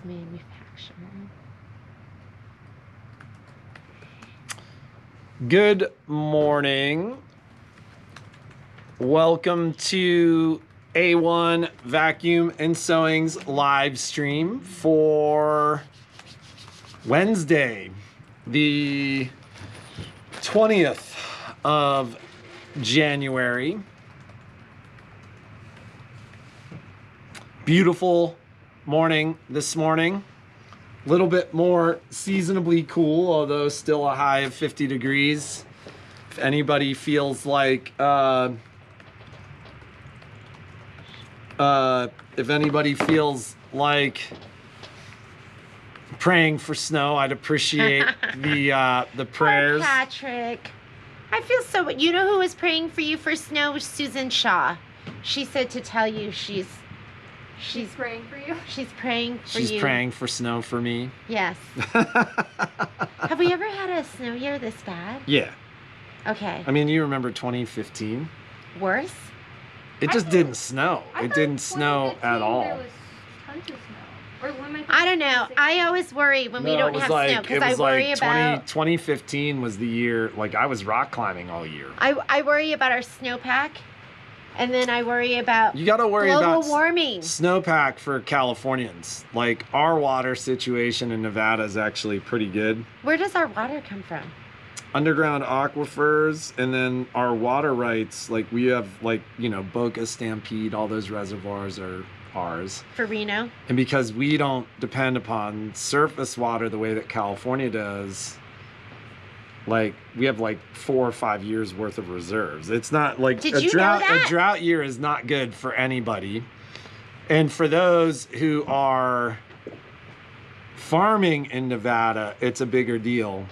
manufacturer. Good morning. Welcome to A1 Vacuum and Sewing's live stream for Wednesday, the 20th of January. Beautiful morning this morning. A little bit more seasonably cool, although still a high of 50 degrees. If anybody feels like praying for snow, I'd appreciate the prayers. Oh, Patrick, I feel so. You know who was praying for you for snow? Susan Shaw. She said to tell you she's praying for you. She's praying for you. She's praying for snow for me. Yes. Have we ever had a snow year this bad? Yeah. Okay. I mean, you remember 2015? Worse? It just didn't snow. It didn't snow at all. There was tons of snow. Or when I don't know. I always worry when we don't have snow because I worry about 2015 was the year, like I was rock climbing all year. I worry about our snowpack, and then I worry about you gotta worry global about warming. Snowpack for Californians. Like our water situation in Nevada is actually pretty good. Where does our water come from? Underground aquifers, and then our water rights. Like we have, like, you know, Boca, Stampede, all those reservoirs are ours. For Reno. And because we don't depend upon surface water the way that California does, like we have like 4 or 5 years worth of reserves. It's not like Did you know that? A drought year is not good for anybody. And for those who are farming in Nevada, it's a bigger deal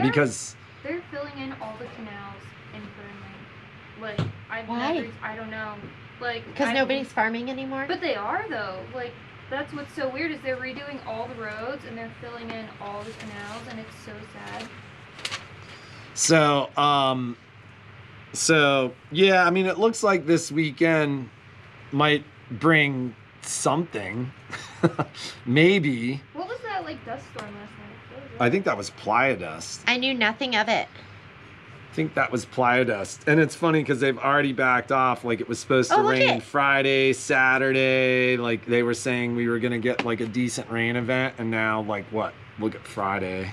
because they're filling in all the canals in Fernley. Like Why? I don't know. Like Because nobody's farming anymore? But they are though. Like that's what's so weird is they're redoing all the roads and they're filling in all the canals, and it's so sad. So yeah, I mean, it looks like this weekend might bring something. Maybe. What was that like dust storm last night? What was that? I think that was playa dust. I knew nothing of it. I think that was playa dust. And it's funny because they've already backed off. Like it was supposed to rain Friday, Saturday. Like they were saying we were going to get like a decent rain event. And now like what? Look at Friday.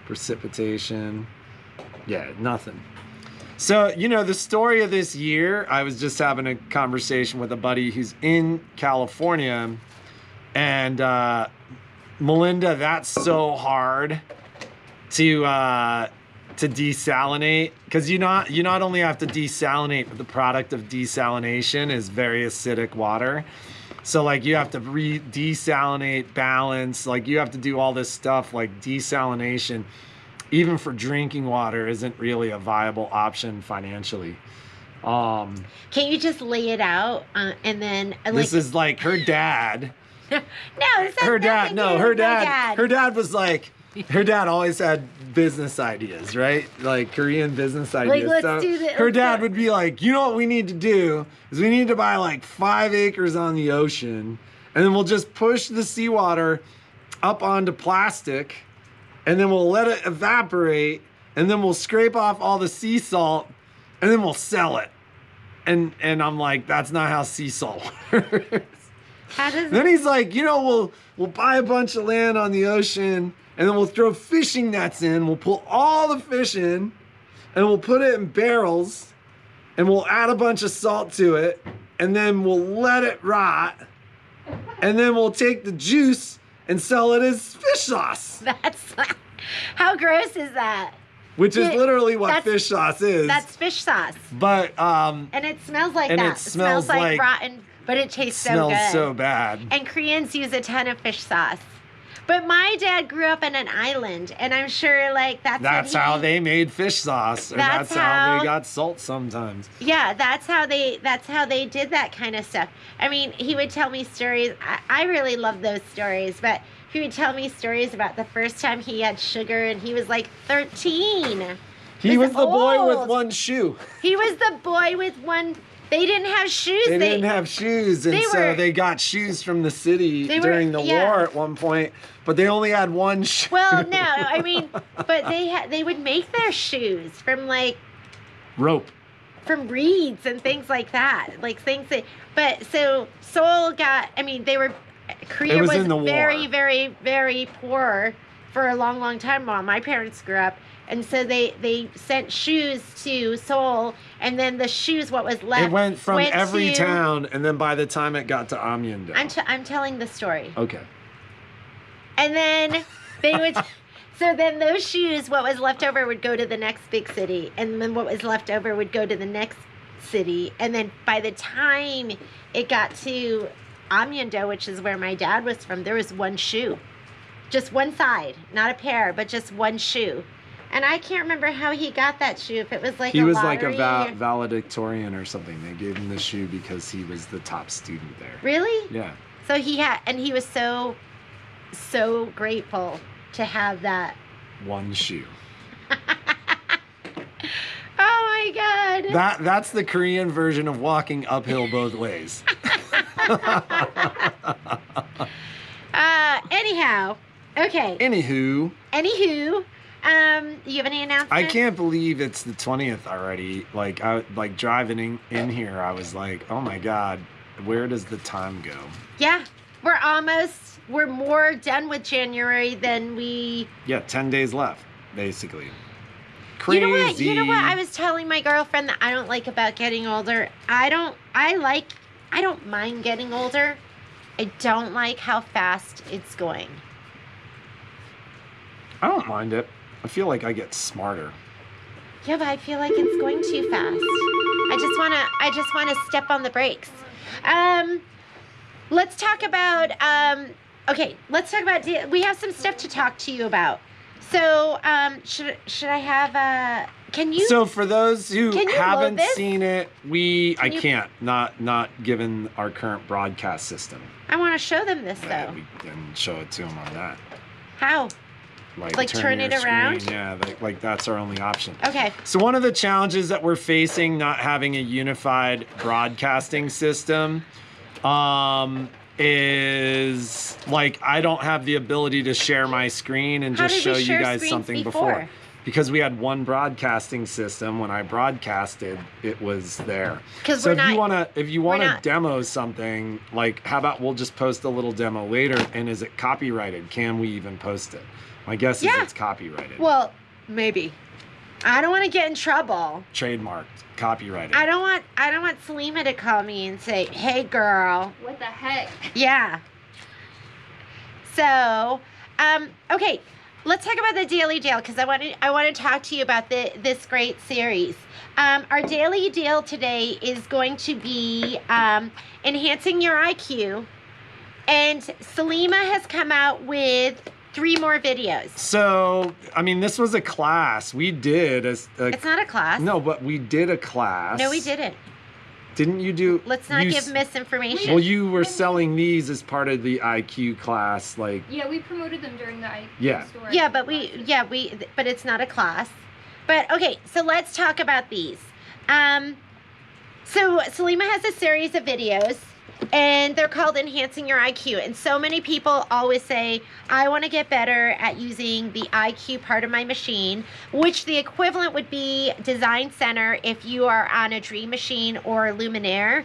Precipitation. Yeah, nothing. So, you know, the story of this year, I was just having a conversation with a buddy who's in California. And Melinda, that's so hard to desalinate, because you not only have to desalinate, but the product of desalination is very acidic water. So like you have to desalinate, balance, like you have to do all this stuff. Like desalination, even for drinking water, isn't really a viable option financially. Can you just lay it out and then this is like her dad. No, this has her dad. nothing No, to do her with my dad. Her dad was like. Her dad always had business ideas, right? Like Korean business ideas. Like, let's do this. Her dad would be like, you know what we need to do is we need to buy like 5 acres on the ocean, and then we'll just push the seawater up onto plastic, and then we'll let it evaporate, and then we'll scrape off all the sea salt, and then we'll sell it. And I'm like, that's not how sea salt works. Then he's like, you know, we'll buy a bunch of land on the ocean, and then we'll throw fishing nets in. We'll pull all the fish in, and we'll put it in barrels, and we'll add a bunch of salt to it, and then we'll let it rot, and then we'll take the juice and sell it as fish sauce. How gross is that? Which is literally what fish sauce is. That's fish sauce. But and it smells like that. It smells like rotten, but it tastes so good. Smells so bad. And Koreans use a ton of fish sauce. But my dad grew up in an island, and I'm sure like that's how they made fish sauce. Or that's how they got salt sometimes. Yeah, that's how they did that kind of stuff. I mean, he would tell me stories. I really love those stories, but he would tell me stories about the first time he had sugar, and he was like 13. He was the boy with one shoe. He was the boy with one They didn't have shoes. They didn't have shoes, and so they got shoes from the city during the war at one point, but they only had one shoe. Well, no, I mean, but they would make their shoes from like rope, from reeds and things like that, like things that. But so Seoul got. I mean, Korea was in the very, war. very, very poor for a long, long time while my parents grew up. And so they sent shoes to Seoul, and then the shoes, what was left, it went from every town, and then by the time it got to Amyeongdo. I'm telling the story. Okay. And then they would, so then those shoes, what was left over would go to the next big city, and then what was left over would go to the next city, and then by the time it got to Amyeongdo, which is where my dad was from, there was one shoe, just one side, not a pair, but just one shoe. And I can't remember how he got that shoe. If it was like he was lottery like a valedictorian or something. They gave him the shoe because he was the top student there. Really? Yeah. So he was so grateful to have that one shoe. Oh my God. That's the Korean version of walking uphill both ways. Anyhow. Okay. Anywho. You have any announcements? I can't believe it's the 20th already. Like driving in here, I was like, oh my God, where does the time go? Yeah. We're more done with January than we... Yeah, 10 days left, basically. Crazy. You know what I was telling my girlfriend that I don't like about getting older? I don't mind getting older. I don't like how fast it's going. I don't mind it. I feel like I get smarter. Yeah, but I feel like it's going too fast. I just wanna step on the brakes. Let's talk about we have some stuff to talk to you about. So, should I have can you? So for those who haven't load this? seen it, I can't, not given our current broadcast system. I want to show them this though. We can show it to them on that. How? Like turn your it around? Screen. Yeah, like that's our only option. Okay. So one of the challenges that we're facing not having a unified broadcasting system is like I don't have the ability to share my screen and just show you guys something before. Because we had one broadcasting system. When I broadcasted, it was there. So if you wanna demo something, like how about we'll just post a little demo later, and is it copyrighted? Can we even post it? My guess is it's copyrighted. Well, maybe. I don't want to get in trouble. Trademarked, copyrighted. I don't want Selima to call me and say, "Hey, girl." What the heck? Yeah. So, okay, let's talk about the Daily Deal because I want to talk to you about this great series. Our Daily Deal today is going to be enhancing your IQ, and Selima has come out with 3 more videos. So, I mean, this was a class. We did It's not a class. No, but we did a class. No, we didn't. Didn't you do? Let's not give misinformation. Well, you were selling these as part of the IQ class, like. Yeah, we promoted them during the IQ store. Yeah, but but it's not a class. But okay, so let's talk about these. So Selima has a series of videos, and they're called Enhancing Your IQ. And so many people always say, I want to get better at using the IQ part of my machine, which the equivalent would be Design Center if you are on a Dream Machine or Luminaire.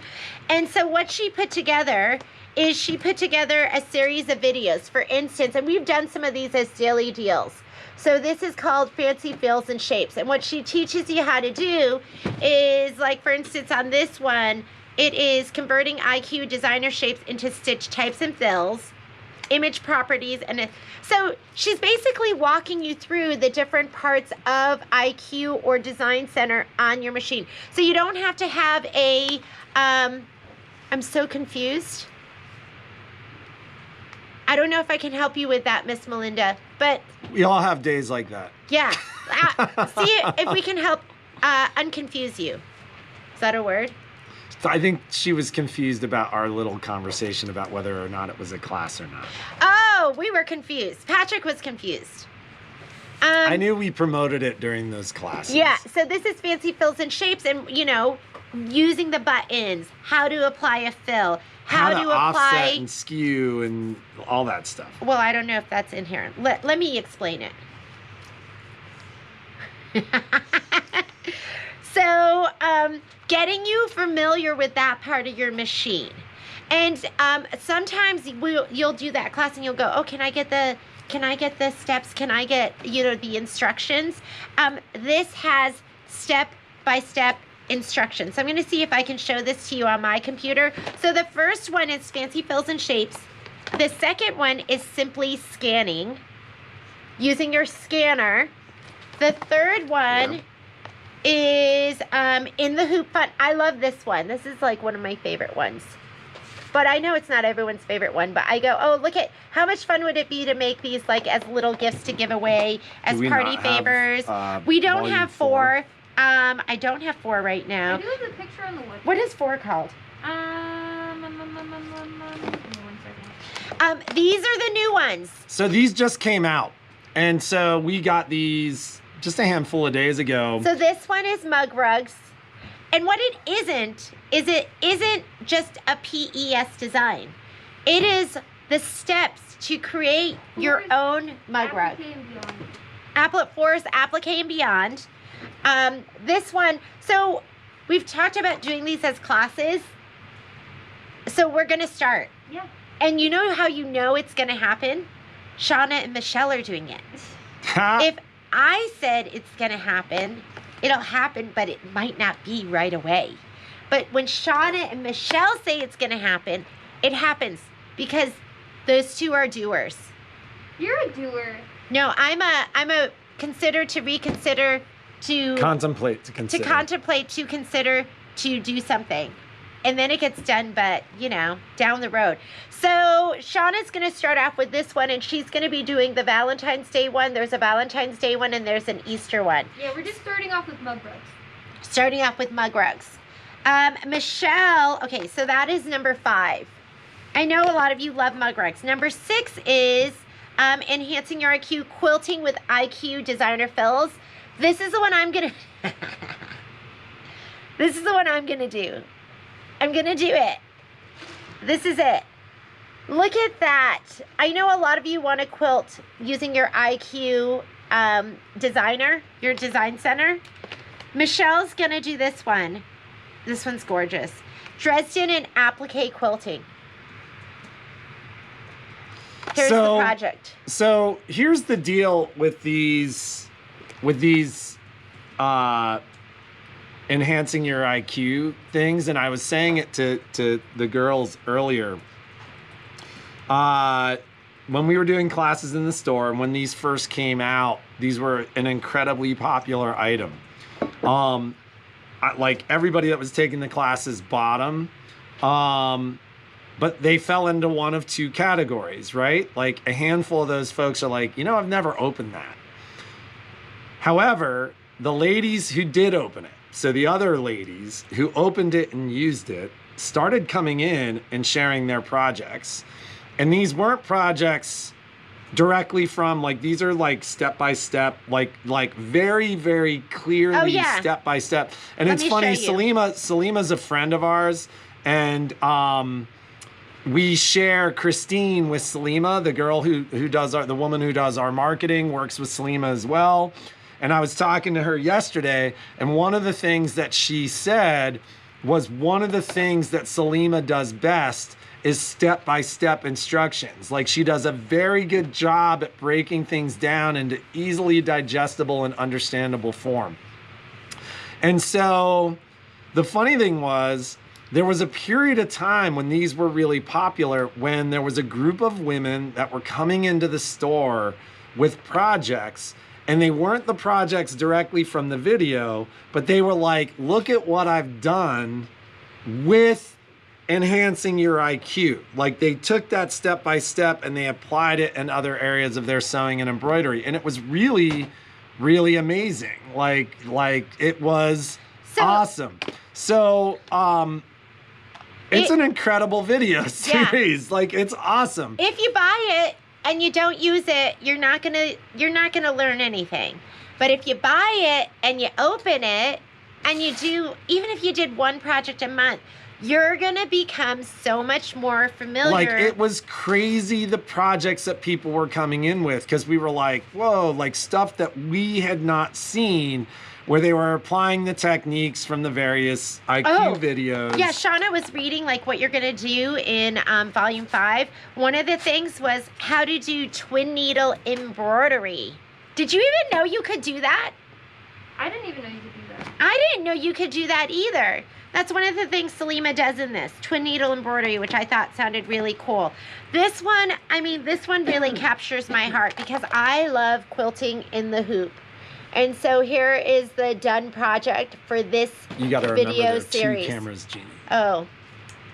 And so what she put together is she put together a series of videos. For instance, and we've done some of these as daily deals. So this is called Fancy Fills and Shapes. And what she teaches you how to do is, like, for instance, on this one, it is converting IQ designer shapes into stitch types and fills, image properties, so she's basically walking you through the different parts of IQ or Design Center on your machine. So you don't have to have a, I'm so confused. I don't know if I can help you with that, Miss Melinda, but. We all have days like that. Yeah. See if we can help unconfuse you. Is that a word? So I think she was confused about our little conversation about whether or not it was a class or not. Oh, we were confused. Patrick was confused. I knew we promoted it during those classes. Yeah, so this is Fancy Fills and Shapes, and, using the buttons, how to apply a fill, how to apply offset and skew and all that stuff. Well, I don't know if that's inherent. Let me explain it. So, getting you familiar with that part of your machine. And sometimes you'll do that class and you'll go, oh, can I get the steps? Can I get, the instructions? This has step-by-step instructions. So I'm going to see if I can show this to you on my computer. So the first one is fancy fills and shapes. The second one is simply scanning using your scanner. The third one is in the hoop font. I love this one. This is like one of my favorite ones. But I know it's not everyone's favorite one, but I go, oh, look at how much fun would it be to make these like as little gifts to give away as party favors. We don't have 4. I don't have 4 right now. I do have the picture on the website. What is 4 called? Give me 1 second. These are the new ones. So these just came out. And so we got these just a handful of days ago. So this one is mug rugs. And what it isn't just a PES design. It is the steps to create your own mug rug. Applique and beyond. This one, so we've talked about doing these as classes. So we're going to start. Yeah. And you know how you know it's going to happen? Shauna and Michelle are doing it. If I said it's going to happen, it'll happen, but it might not be right away. But when Shauna and Michelle say it's going to happen, it happens because those two are doers. You're a doer. No, I'm a consider to reconsider to contemplate to consider. To contemplate to consider to do something. And then it gets done, but, down the road. So Shauna's going to start off with this one, and she's going to be doing the Valentine's Day one. There's a Valentine's Day one, and there's an Easter one. Yeah, we're just starting off with mug rugs. Starting off with mug rugs. Michelle, okay, so that is number 5. I know a lot of you love mug rugs. Number 6 is enhancing your IQ, quilting with IQ designer fills. This is the one I'm going to... This is the one I'm going to do. I'm going to do it. This is it. Look at that. I know a lot of you want to quilt using your IQ designer, your design center. Michelle's going to do this one. This one's gorgeous. Dresden and applique quilting. Here's the project. So here's the deal with these enhancing your IQ things, and I was saying it to the girls earlier. When we were doing classes in the store, and when these first came out, these were an incredibly popular item. Like everybody that was taking the classes bought them, but they fell into one of 2 categories, right? Like a handful of those folks are like, I've never opened that. However, the ladies who did open it, so the other ladies who opened it and used it, started coming in and sharing their projects. And these weren't projects directly from, like, these are like step-by-step, like very, very clearly step-by-step. And it's funny, Salima's a friend of ours, and we share Christine with Salima, the girl who does the woman who does our marketing, works with Salima as well. And I was talking to her yesterday, and one of the things that she said was one of the things that Salima does best is step-by-step instructions. Like, she does a very good job at breaking things down into easily digestible and understandable form. And so the funny thing was, there was a period of time when these were really popular, when there was a group of women that were coming into the store with projects. And they weren't the projects directly from the video, but they were like, look at what I've done with enhancing your IQ. Like, they took that step by step and they applied it in other areas of their sewing and embroidery. And it was really, really amazing. Like it was awesome. So, it's an incredible video series. Yeah. Like, it's awesome. If you buy it and you don't use it, you're not gonna learn anything. But if you buy it and you open it and you do, even if you did one project a month, you're gonna become so much more familiar. Like, it was crazy the projects that people were coming in with, because we were like, whoa, like stuff that we had not seen, where they were applying the techniques from the various IQ videos. Yeah, Shauna was reading like what you're gonna do in volume 5. One of the things was how to do twin needle embroidery. Did you even know you could do that? I didn't even know you could do that. I didn't know you could do that either. That's one of the things Salima does in this, twin needle embroidery, which I thought sounded really cool. This one, I mean, this one really captures my heart because I love quilting in the hoop. And so here is the done project for this You gotta remember video there are series. 2 cameras, Jeannie. Oh.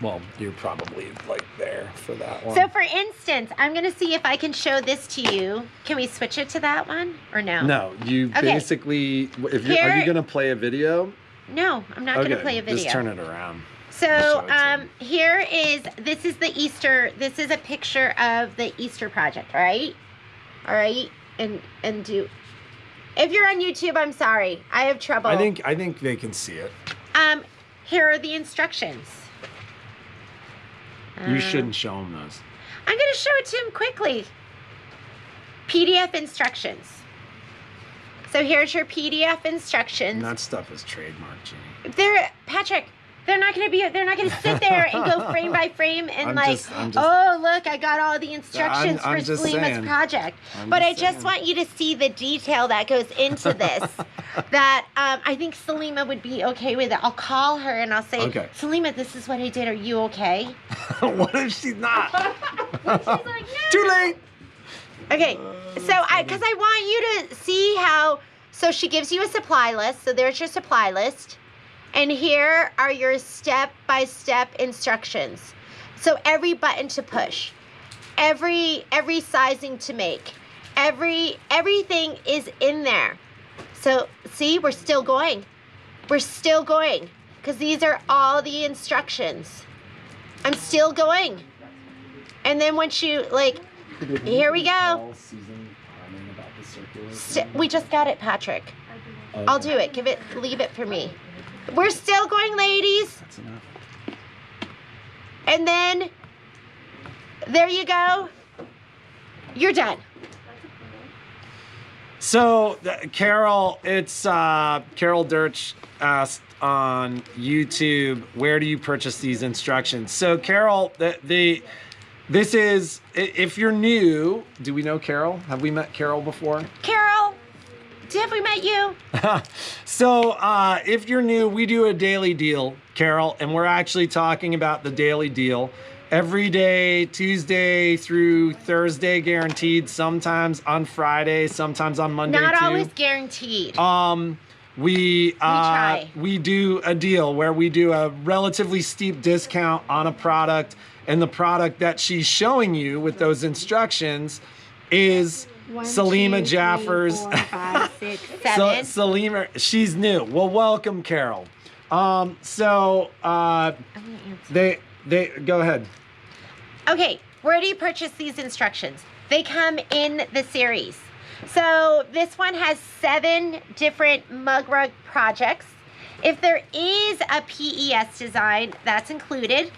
Well, you're probably like there for that one. So for instance, I'm gonna see if I can show this to you. Can we switch it to that one or no? No, you basically, if you're, are you gonna play a video? No, I'm not gonna play a video. Just turn it around. So here is, this is the Easter, this is a picture of the Easter project, right? All right, and do, if you're on YouTube, I'm sorry, I have trouble. I think they can see it. Here are the instructions. You shouldn't show them those. I'm gonna show it to him quickly. PDF instructions. So here's your PDF instructions. And that stuff is trademarked, Jeannie. They're, Patrick, they're not gonna sit there and go frame by frame and oh, look, I got all the instructions for Salima's project. But I just want you to see the detail that goes into this. That I think Salima would be okay with it. I'll call her and I'll say, Salima, this is what I did. Are you okay? What if she's not? She's like, no. Too late. Okay, so because I want you to see how, so she gives you a supply list. So there's your supply list. And here are your step-by-step instructions. So every button to push, every sizing to make, everything is in there. So see, we're still going. We're still going because these are all the instructions. I'm still going. And then once you like, here we go. We just got it, Patrick. I'll do it. Leave it for me. We're still going, ladies. That's enough. And then, there you go. You're done. So, Carol, it's Carol Dirch asked on YouTube, where do you purchase these instructions? So, Carol, this is, if you're new, do we know Carol? Have we met Carol before? Carol, have we met you? So, if you're new, we do a daily deal, Carol, and we're actually talking about the daily deal. Every day, Tuesday through Thursday, guaranteed. Sometimes on Friday, sometimes on Monday Not too. always guaranteed. We try. We do a deal where we do a relatively steep discount on a product, and the product that she's showing you with those instructions is Salima Jaffer's. 3, 4, 5, 6, 7. Salima, she's new. Well, welcome, Carol. They go ahead. Okay, where do you purchase these instructions? They come in the series. So this one has 7 different mug rug projects. If there is a PES design, that's included.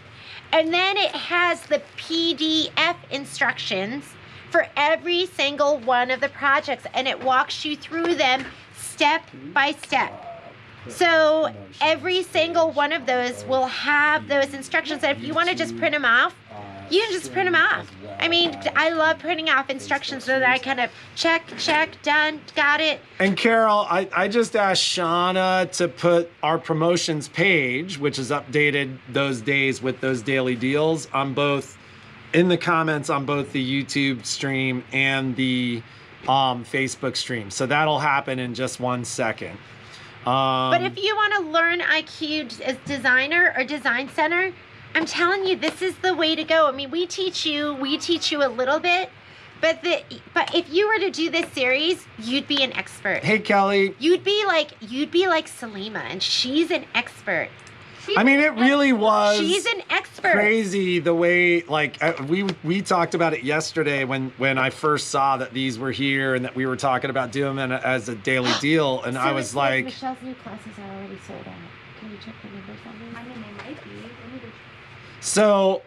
And then it has the PDF instructions for every single one of the projects, and it walks you through them step by step. So every single one of those will have those instructions. And if you want to just print them off, you can just print them off. I mean, I love printing off instructions so that I kind of check, done, got it. And Carol, I just asked Shauna to put our promotions page, which is updated those days with those daily deals, on both, in the comments on both the YouTube stream and the Facebook stream. So that'll happen in just 1 second. But if you want to learn IQ as designer or design center, I'm telling you, this is the way to go. I mean, we teach you a little bit, but if you were to do this series, you'd be an expert. Hey, Kelly. You'd be like Salima, and she's an expert. She's I mean, it an really expert. was She's an expert. crazy the way, like, we talked about it yesterday when I first saw that these were here and that we were talking about doing them as a daily deal, and So I it was says like, Michelle's new classes are already sold out. Can you check the numbers on these? I mean, they might be. Let me go check. so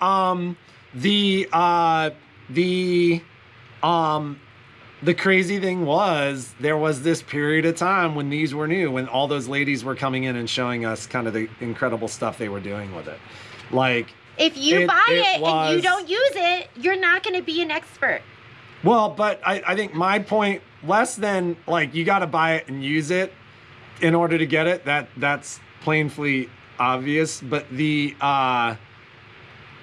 the crazy thing was there was this period of time when these were new, when all those ladies were coming in and showing us kind of the incredible stuff they were doing with it. Like, If you buy it and you was- don't use it, you're not going to be an expert. well, but I think my point, less than like you got to buy it and use it in order to get it. That's plainly obvious. But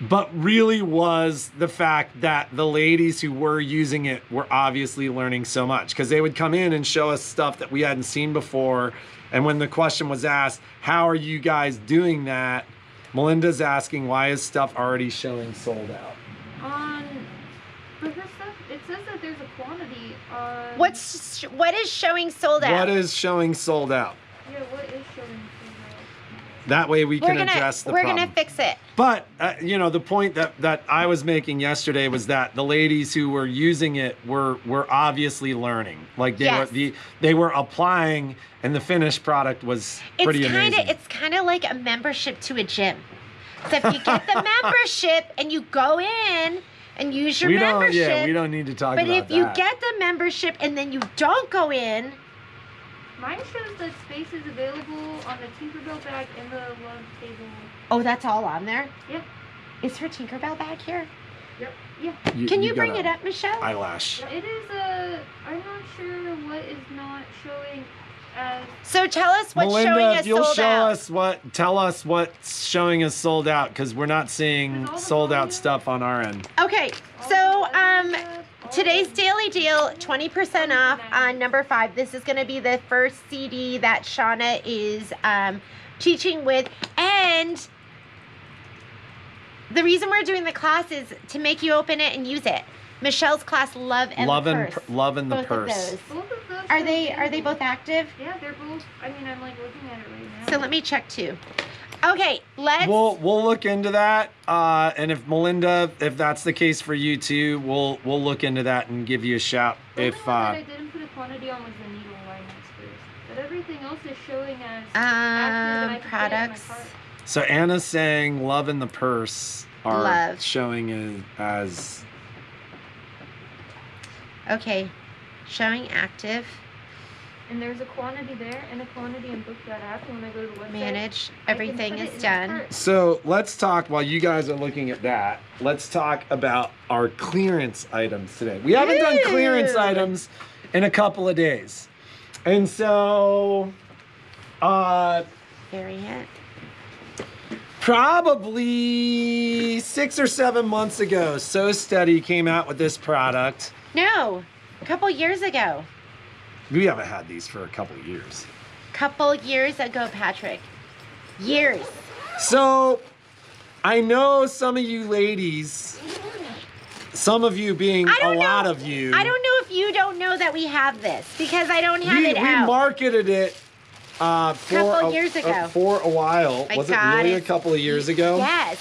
but really was the fact that the ladies who were using it were obviously learning so much, because they would come in and show us stuff that we hadn't seen before. And when the question was asked, how are you guys doing that? Melinda's asking, why is stuff already showing sold out? But her stuff, it says that there's a quantity on. What is showing sold out? What is showing sold out? Yeah, what is showing sold out? That way we can We're address the we're problem. gonna fix it. But you know, the point that I was making yesterday was that the ladies who were using it were obviously learning. Like they were applying, and the finished product was pretty amazing. It's kind of like a membership to a gym. So if you get the membership and you go in and use your membership, we don't need to talk but about if you that. get the membership and then you don't go in, Mine shows that space is available on the Tinkerbell bag in the love table. oh, that's all on there? Yeah. Is her Tinkerbell bag here? Yep. Yeah. Can you got bring a it up, Michelle? Eyelash. It is I'm not sure what is not showing as. So tell us what's Melinda, showing if us you'll sold show out. us tell us what's showing us sold out, because we're not seeing Is all the sold out volume? stuff on our end. Okay, so today's daily deal, 20% off on number 5. This is going to be the first CD that Shauna is teaching with. And the reason we're doing the class is to make you open it and use it. Michelle's class, Love and the Purse. Love and the Both Purse. of those. Both of those Are they both active? Yeah, they're both. I mean, I'm like looking at it right now. So let me check too. Okay, let's. We'll look into that, and if Melinda, if that's the case for you too, we'll look into that and give you a shout. The only If one that I didn't put a quantity on was the needle liners first, but everything else is showing as active and I can put it in my products. cart. so, Anna's saying Love and the Purse are Love. showing as Okay, showing active, And there's a quantity there and a quantity in book.app. And when I go to the website, manage, I can everything put it is in the done. cart. So let's talk, while you guys are looking at that, let's talk about our clearance items today. We haven't done clearance Ooh. items in a couple of days. And so, Variant. probably 6 or 7 months ago, So Steady came out with this product. No, a couple years ago. We haven't had these for a couple of years. Couple years ago, Patrick. Years. So, I know some of you ladies, some of you being I don't a lot know. of you. I don't know if you don't know that we have this because I don't have we it out. marketed it for Couple years ago. for a while. I Was it got really it. a couple of years ago? Yes.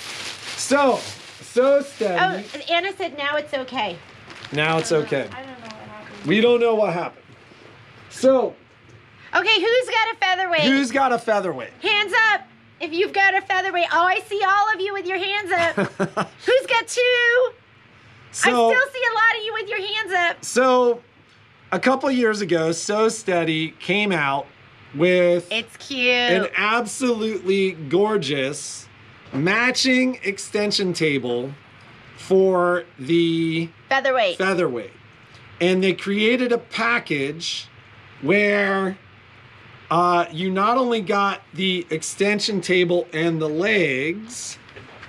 So Steady. Oh, Anna said now it's okay. Now it's okay. I don't know what happened. We don't know what happened. So, Okay, who's got a featherweight? who's got a featherweight? Hands up if you've got a featherweight. Oh, I see all of you with your hands up. Who's got 2? So, I still see a lot of you with your hands up. so a couple of years ago, So Steady came out with It's cute. an absolutely gorgeous matching extension table for the featherweight. featherweight. And they created a package where you not only got the extension table and the legs,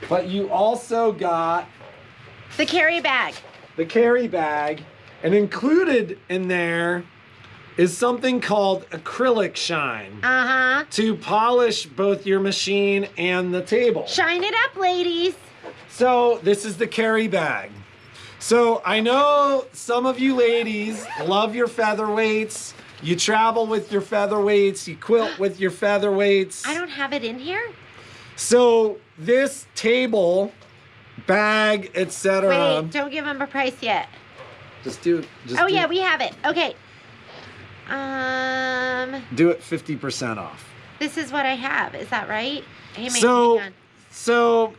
but you also got The carry bag. the carry bag. And included in there is something called acrylic shine Uh-huh. to polish both your machine and the table. Shine it up, ladies. So this is the carry bag. So I know some of you ladies love your featherweights. You travel with your featherweights. You quilt with your featherweights. I don't have it in here. So this table, bag, etc. Wait, don't give them a price yet. Just do. Oh yeah, we have it. Okay. Do it 50% off. This is what I have. Is that right? Hey, man, So, hang on. so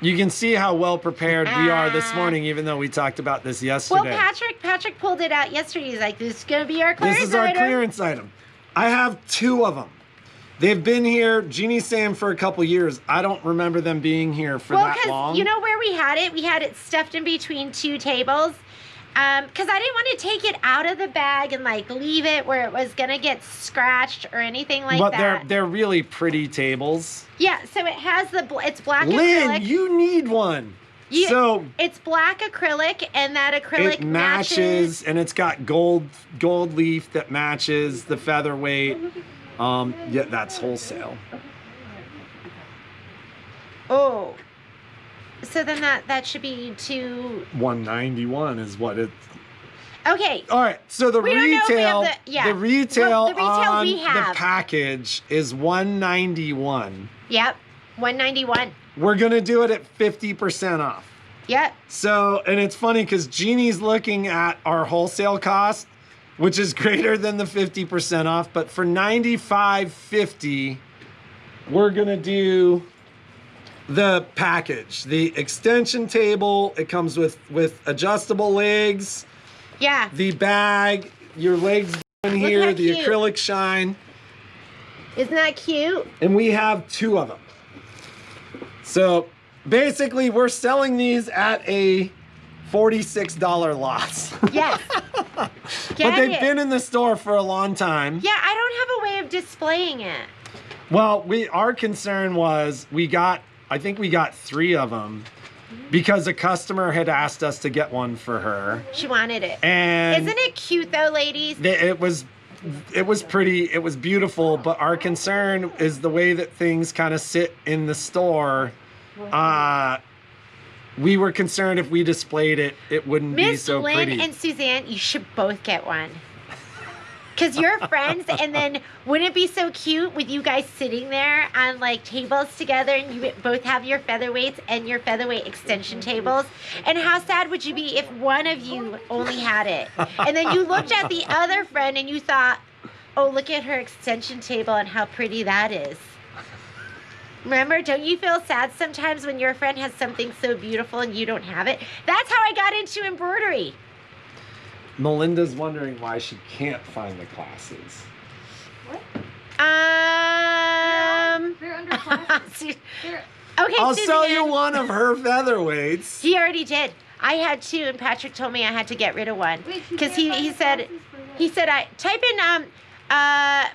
you can see how well prepared we are this morning, even though we talked about this yesterday. Well, Patrick pulled it out yesterday. He's like, "This is gonna be our clearance This is our item." clearance item. I have 2 of them. They've been here, Jeannie's saying, for a couple years. I don't remember them being here for that long. You know where we had it? We had it stuffed in between 2 tables. Because I didn't want to take it out of the bag and like leave it where it was gonna get scratched or anything like that. But they're really pretty tables. Yeah, so it has it's black Lynn, acrylic. you need one. So it's black acrylic, and that acrylic it matches, and it's got gold leaf that matches the featherweight. Yeah, that's wholesale. Oh, so then that should be $191 is what it. Okay. All right. So the We don't know if we retail, have the- yeah. the retail Well, the retail on we the have. package is $191. Yep, $191. We're gonna do it at 50% off. Yep. So, and it's funny because Jeannie's looking at our wholesale cost, which is greater than the 50% off, but for $95.50, we're gonna do the package, the extension table. It comes with adjustable legs, Yeah. the bag, your legs in Look here, how the cute. acrylic shine, Isn't that cute? and we have 2 of them. So basically, we're selling these at a $46 loss. Yes. But they've it. been in the store for a long time. Yeah, I don't have a way of displaying it. Well, our concern was I think we got 3 of them because a customer had asked us to get one for her. She wanted it. And Isn't it cute though, ladies? it was pretty, it was beautiful, but our concern is the way that things kind of sit in the store. We were concerned if we displayed it, it wouldn't be Miss so Lynn pretty. and Suzanne, you should both get one. Because you're friends, and then wouldn't it be so cute with you guys sitting there on like tables together and you both have your featherweights and your featherweight extension tables? And how sad would you be if one of you only had it? And then you looked at the other friend and you thought, oh, look at her extension table and how pretty that is. Remember, don't you feel sad sometimes when your friend has something so beautiful and you don't have it? That's how I got into embroidery. Melinda's wondering why she can't find the classes. What? They're under plastic. Okay, I'll sell Suzanne. you one of her featherweights. He already did. I had 2, and Patrick told me I had to get rid of one Wait, she because can't find he the said classes for that. he said I type in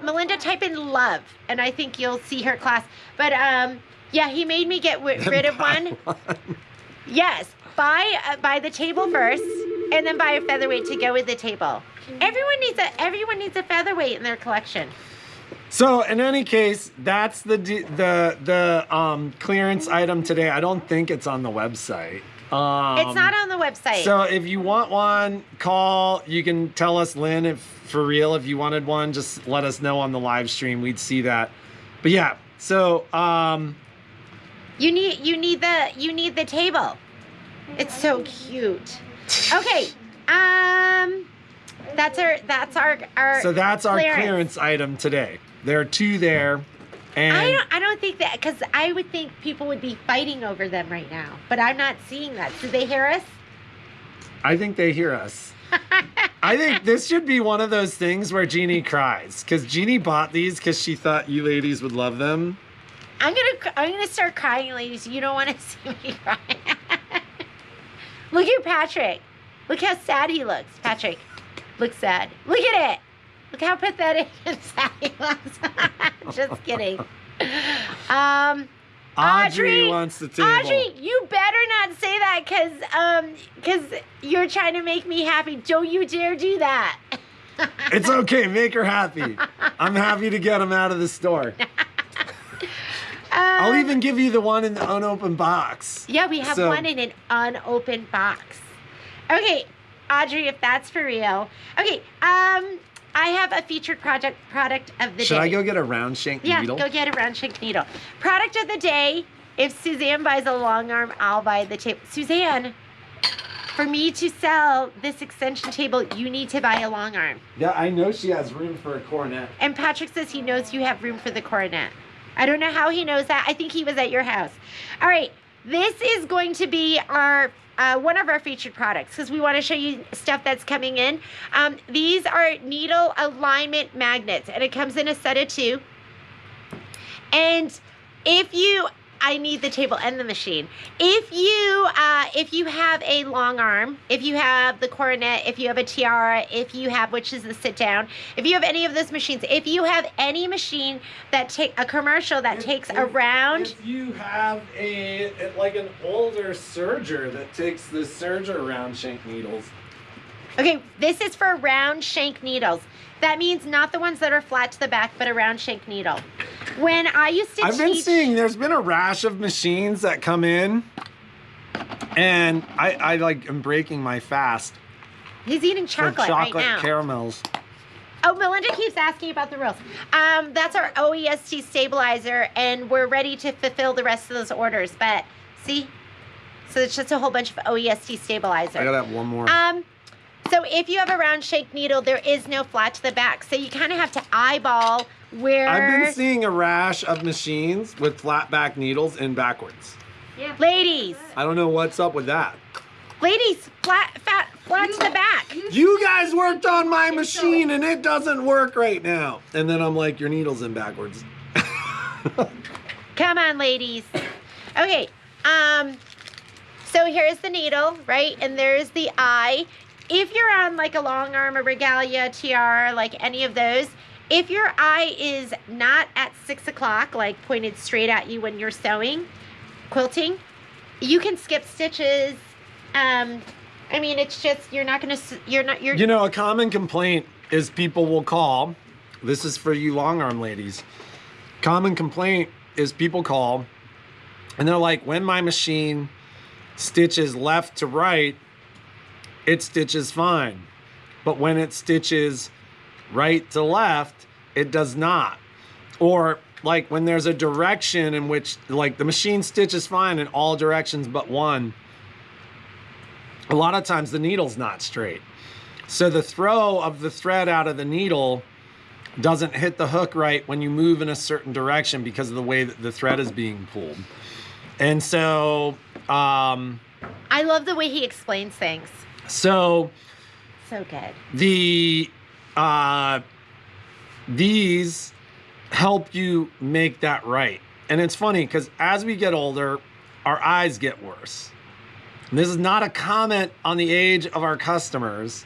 Melinda, type in love, and I think you'll see her class. But yeah, he made me get rid of one. Yes, buy the table first, and then buy a featherweight to go with the table. Everyone needs a featherweight in their collection. So in any case, that's the clearance item today. I don't think it's on the website. It's not on the website. So if you want one, call. You can tell us, Lynn, if for real, if you wanted one, just let us know on the live stream. We'd see that. But yeah, so you need the table. It's so cute. Okay. That's our so that's our clearance item today. There are 2 there. And I don't think that, because I would think people would be fighting over them right now, but I'm not seeing that. Do they hear us? I think they hear us. I think this should be one of those things where Jeannie cries, because Jeannie bought these because she thought you ladies would love them. I'm gonna start crying, ladies. You don't want to see me cry. Look at Patrick. Look how sad he looks. Patrick, look sad. Look at it. Look how pathetic and sad he looks. Just kidding. Audrey wants the table. Audrey, you better not say that because you're trying to make me happy. Don't you dare do that. It's okay. Make her happy. I'm happy to get them out of the store. I'll even give you the one in the unopened box. Yeah, we have one in an unopened box. Okay, Audrey, if that's for real. Okay, I have a featured product of the day. Should I go get a round shank needle? Yeah, go get a round shank needle. Product of the day. If Suzanne buys a long arm, I'll buy the table. Suzanne, for me to sell this extension table, you need to buy a long arm. Yeah, I know she has room for a coronet. And Patrick says he knows you have room for the coronet. I don't know how he knows that. I think he was at your house. All right, this is going to be our one of our featured products because we want to show you stuff that's coming in. These are needle alignment magnets, and it comes in a set of 2. And if you, I need the table and the machine. If you have a long arm, if you have the coronet, if you have a tiara, if you have, which is the sit down, if you have any of those machines, if you have any machine that take a commercial that takes around. If you have like an older serger that takes the serger round shank needles. Okay, this is for round shank needles. That means not the ones that are flat to the back, but a round shank needle. When I used to I've been seeing there's been a rash of machines that come in, and I like am breaking my fast. He's eating chocolate right now. Caramels. Oh, Melinda keeps asking about the reels. That's our OEST stabilizer, and we're ready to fulfill the rest of those orders. But see, so it's just a whole bunch of OEST stabilizer. I gotta have one more. So if you have a round shank needle, there is no flat to the back. So you kind of have to eyeball where. I've been seeing a rash of machines with flat back needles and backwards. Yeah. Ladies. I don't know what's up with that. Ladies, flat to the back. You guys worked on my machine and it doesn't work right now. And then I'm like, your needle's in backwards. Come on, ladies. Okay, so here's the needle, right? And there's the eye. If you're on like a long arm, a regalia, tiara, like any of those, if your eye is not at 6 o'clock, like pointed straight at you when you're sewing, quilting, you can skip stitches. I mean, it's just, you're not gonna, You know, a common complaint is people will call, this is for you long arm ladies. Common complaint is people call and they're like, when my machine stitches left to right, it stitches fine. But when it stitches right to left, it does not. Or like when there's a direction in which like the machine stitches fine in all directions but one, a lot of times the needle's not straight. So the throw of the thread out of the needle doesn't hit the hook right when you move in a certain direction because of the way that the thread is being pulled. And so I love the way he explains things. So good. These help you make that right. And it's funny because as we get older, our eyes get worse. And this is not a comment on the age of our customers.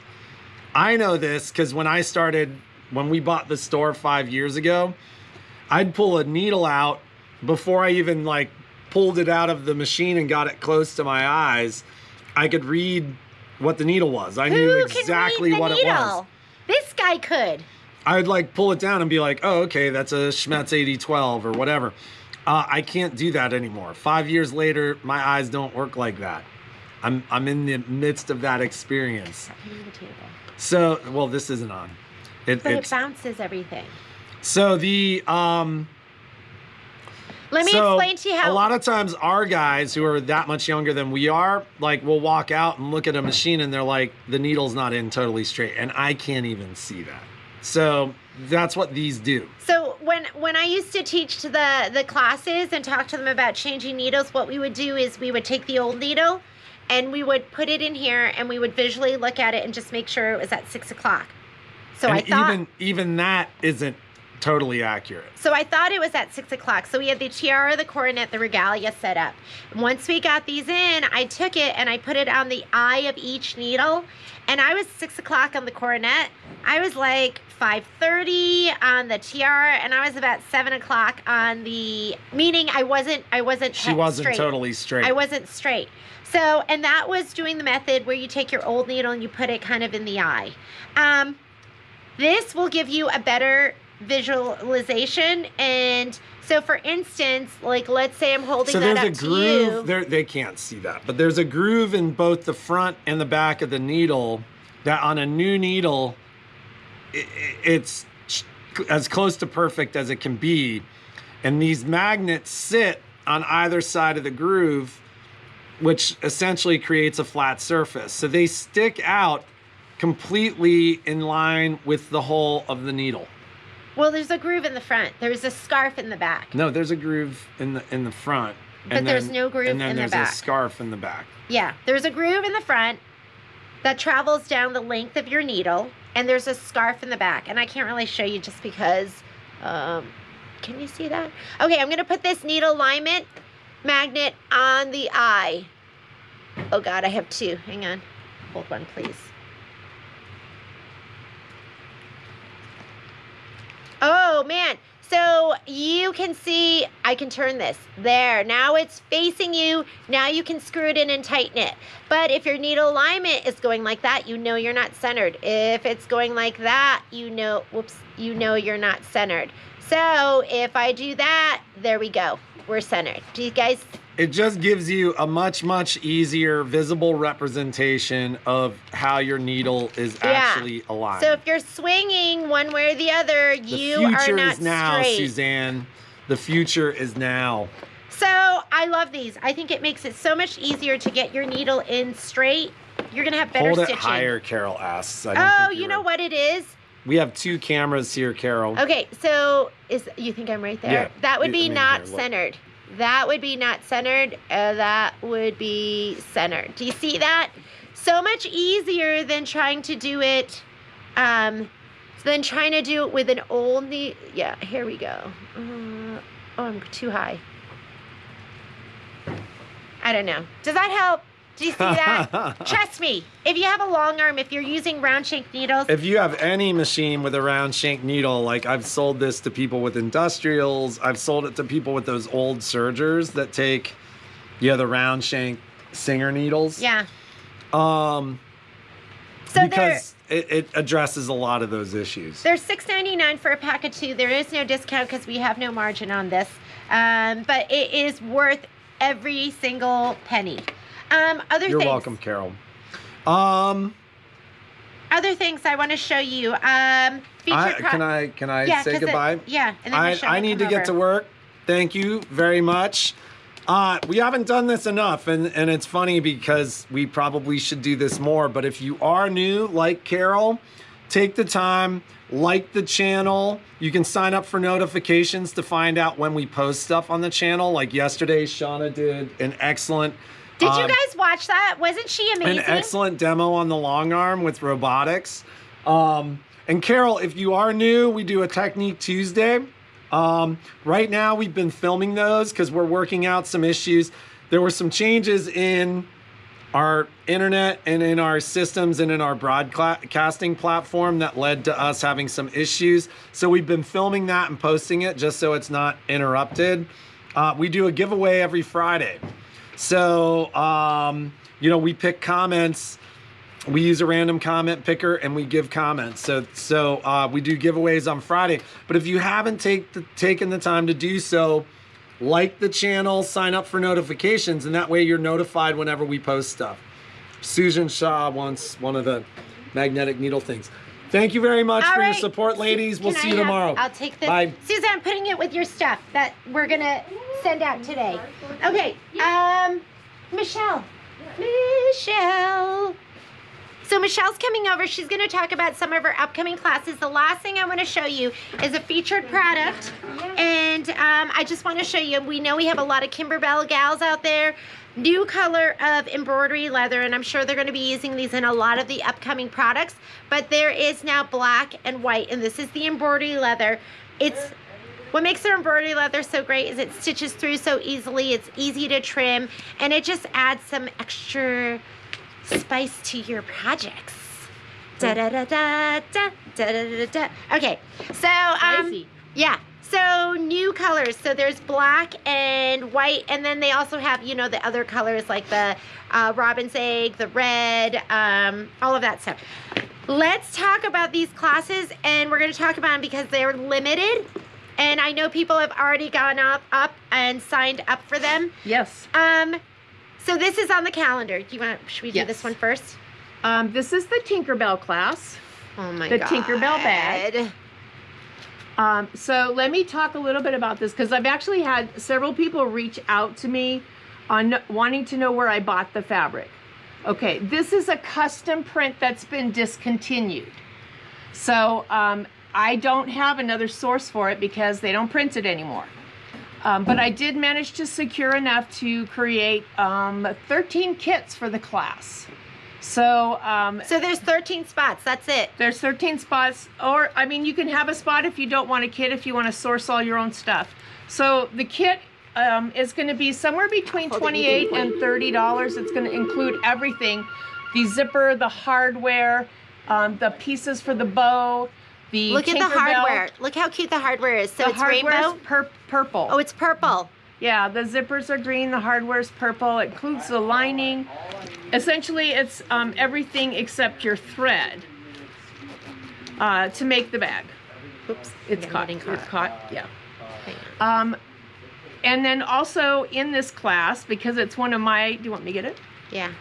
I know this because when we bought the store 5 years ago, I'd pull a needle out before I even like pulled it out of the machine and got it close to my eyes. I could read what the needle was. I knew exactly what it was. This guy could. I'd like pull it down and be like, oh, okay, that's a Schmetz 8012 or whatever. I can't do that anymore. 5 years later, my eyes don't work like that. I'm in the midst of that experience. So, well, this isn't on. But it bounces everything. So the Let me explain to you how. A lot of times our guys who are that much younger than we are, like will walk out and look at a machine and they're like, the needle's not in totally straight. And I can't even see that. So that's what these do. So when I used to teach to the classes and talk to them about changing needles, what we would do is we would take the old needle and we would put it in here and we would visually look at it and just make sure it was at 6 o'clock. So and I thought even that isn't totally accurate. So I thought it was at 6 o'clock. So we had the tiara, the coronet, the regalia set up. Once we got these in, I took it and I put it on the eye of each needle. And I was 6 o'clock on the coronet. I was like 5:30 on the tiara, and I was about 7 o'clock on the, meaning I wasn't She wasn't straight. totally straight. I wasn't straight. So, and that was doing the method where you take your old needle and you put it kind of in the eye. This will give you a better visualization. And so for instance, like let's say I'm holding that up to you. So there's a groove, they can't see that, but there's a groove in both the front and the back of the needle that on a new needle, it's as close to perfect as it can be. And these magnets sit on either side of the groove, which essentially creates a flat surface. So they stick out completely in line with the hole of the needle. Well, there's a groove in the front. There's a scarf in the back. No, there's a groove in the front. But there's no groove in the back. And then there's a scarf in the back. Yeah, there's a groove in the front that travels down the length of your needle, and there's a scarf in the back. And I can't really show you just because, can you see that? Okay, I'm gonna put this needle alignment magnet on the eye. Oh God, I have two. Hang on, hold one, please. Oh man, so you can see, I can turn this. There, now it's facing you. Now you can screw it in and tighten it. But if your needle alignment is going like that, you know you're not centered. If it's going like that, you know, whoops, you know you're not centered. So if I do that, there we go. We're centered. Do you guys? It just gives you a much, much easier visible representation of how your needle is actually aligned. So if you're swinging one way or the other, you are not straight. The future is now, Suzanne. The future is now. So I love these. I think it makes it so much easier to get your needle in straight. You're going to have better stitching. Hold it higher, Carol asks. You know what it is? We have two cameras here, Carol. Okay, so you think I'm right there? Yeah. That would be not centered. That would be not centered. That would be centered. Do you see that? So much easier than trying to do it, with an old knee. Yeah, here we go. Oh, I'm too high. I don't know. Does that help? Do you see that? Trust me, if you have a long arm, if you're using round shank needles. If you have any machine with a round shank needle, like I've sold this to people with industrials, I've sold it to people with those old sergers that take, the round shank Singer needles. Yeah. Because it addresses a lot of those issues. They're $6.99 for a pack of 2. There is no discount because we have no margin on this. But it is worth every single penny. You're welcome, Carol. Other things I want to show you. Can I say goodbye? Yeah. And then I need to get to work. Thank you very much. We haven't done this enough, and it's funny because we probably should do this more. But if you are new, like Carol, take the time, like the channel. You can sign up for notifications to find out when we post stuff on the channel. Like yesterday, Shauna did an excellent. Did you guys watch that? Wasn't she amazing? An excellent demo on the long arm with robotics. And Carol, if you are new, we do a Technique Tuesday. Right now, we've been filming those because we're working out some issues. There were some changes in our internet and in our systems and in our broadcasting platform that led to us having some issues. So we've been filming that and posting it just so it's not interrupted. We do a giveaway every Friday. So, we pick comments. We use a random comment picker and we give comments. So we do giveaways on Friday. But if you haven't taken the time to do so, like the channel, sign up for notifications, and that way you're notified whenever we post stuff. Susan Shaw wants one of the magnetic needle things. Thank you very much for your support, ladies. We'll see you tomorrow. I'll take this. Bye. Susan, I'm putting it with your stuff that we're going to send out today. Okay. Michelle. So Michelle's coming over. She's going to talk about some of her upcoming classes. The last thing I want to show you is a featured product. And I just want to show you, we know we have a lot of Kimberbell gals out there. New color of embroidery leather, and I'm sure they're going to be using these in a lot of the upcoming products. But there is now black and white, and this is the embroidery leather. What makes the embroidery leather so great is it stitches through so easily. It's easy to trim, and it just adds some extra spice to your projects. Da da da da da da da da. Okay, so yeah. So new colors. So there's black and white, and then they also have, the other colors like the robin's egg, the red, all of that stuff. Let's talk about these classes, and we're going to talk about them because they're limited, and I know people have already gone up and signed up for them. Yes. So this is on the calendar. Should we do this one first? This is the Tinkerbell class. Oh my the God. Tinkerbell bag. So let me talk a little bit about this, because I've actually had several people reach out to me on wanting to know where I bought the fabric. Okay, this is a custom print that's been discontinued. So I don't have another source for it because they don't print it anymore. But I did manage to secure enough to create 13 kits for the class. So So there's 13 spots. That's it. there's 13 spots, or I mean, you can have a spot if you don't want a kit, if you want to source all your own stuff. So the kit is going to be somewhere between $28 and $30. It's going to include everything: the zipper, the hardware, the pieces for the bow, the Look at the Tinkerbell. hardware. Look how cute the hardware is. So The it's hardware's rainbow. purple. Oh, it's purple. Yeah, the zippers are green, the hardware's purple. It includes the lining. Essentially, it's everything except your thread to make the bag. Oops. It's I'm caught. getting It's caught. Yeah. Hang on. And then also in this class, because it's one of my, do you want me to get it? Yeah.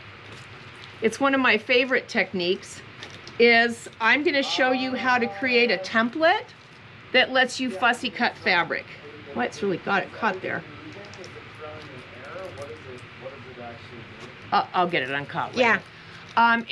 It's one of my favorite techniques, is I'm going to show you how to create a template that lets you fussy cut fabric. Well, it's really got it caught there. I'll get it uncaught later. Yeah. I'm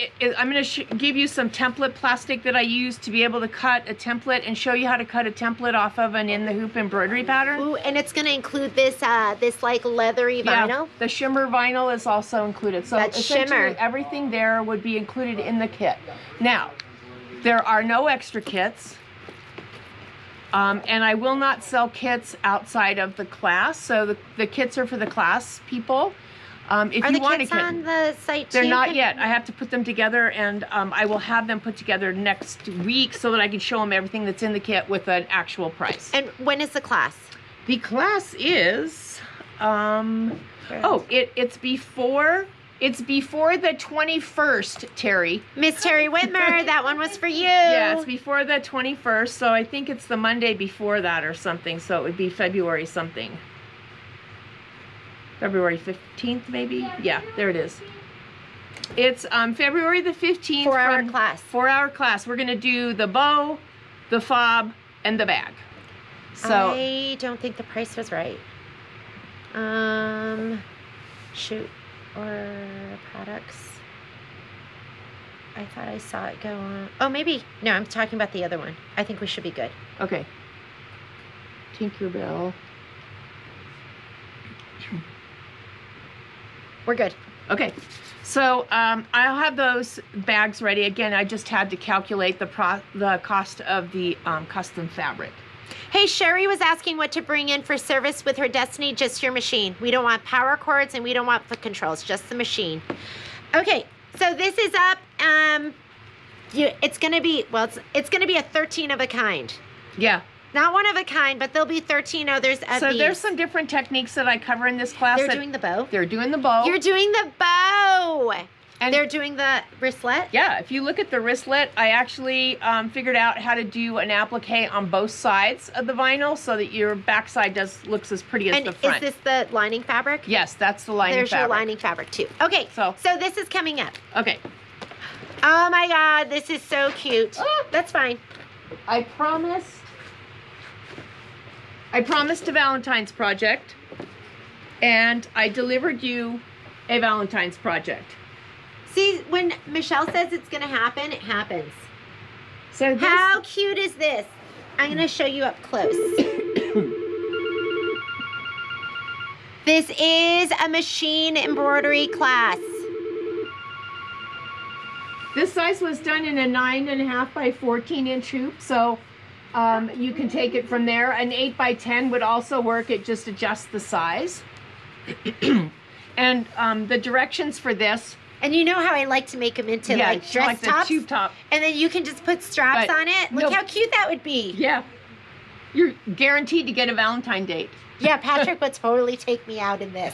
going to give you some template plastic that I use to be able to cut a template and show you how to cut a template off of an in the hoop embroidery pattern. Ooh, and it's going to include this this like leathery vinyl. Yeah, the shimmer vinyl is also included. So That essentially shimmer. everything there would be included in the kit. Now, there are no extra kits. And I will not sell kits outside of the class. So the kits are for the class people. If Are you the want kits a kit, on the site they're too? not yet. I have to put them together, and I will have them put together next week so that I can show them everything that's in the kit with an actual price. And when is the class? The class is, it's before the 21st, Terry. Miss Terry Whitmer, that one was for you. Yeah, it's before the 21st, so I think it's the Monday before that or something, so it would be February something. February 15th, maybe? Yeah, there it is. It's February the 15th. 4-hour class. 4-hour class. We're going to do the bow, the fob, and the bag. So I don't think the price was right. Shoot. Or products. I thought I saw it go on. Oh, maybe. No, I'm talking about the other one. I think we should be good. okay. Tinkerbell. We're good. Okay, so I'll have those bags ready. Again, I just had to calculate the cost of the custom fabric. Hey, Sherry was asking what to bring in for service with her Destiny, just your machine. We don't want power cords and we don't want foot controls, just the machine. Okay, so this is up. It's gonna be, well, it's gonna be a 13 of a kind. Yeah. Not one of a kind, but there'll be 13 others of So these. there's some different techniques that I cover in this class. They're doing the bow. They're doing the bow. You're doing the bow. And they're doing the wristlet. yeah, if you look at the wristlet, I actually figured out how to do an applique on both sides of the vinyl so that your backside looks as pretty as And the front. is this the lining fabric? Yes, that's the lining There's fabric. your lining fabric too. Okay, So- so this is coming up. Okay. Oh my God, this is so cute. That's fine. I promised a Valentine's project, and I delivered you a Valentine's project. See, when Michelle says it's gonna happen, it happens. So this, How cute is this? I'm gonna show you up close. This is a machine embroidery class. this size was done in a 9.5 by 14 inch hoop, so you can take it from there. An 8 by 10 would also work. It just adjusts the size. And the directions for this, And you know how I like to make them into yeah, like dress like the tops? tube top. And then you can just put straps But on it. Look no- how cute that would be. Yeah, you're guaranteed to get a Valentine date. Yeah, Patrick would totally take me out in this.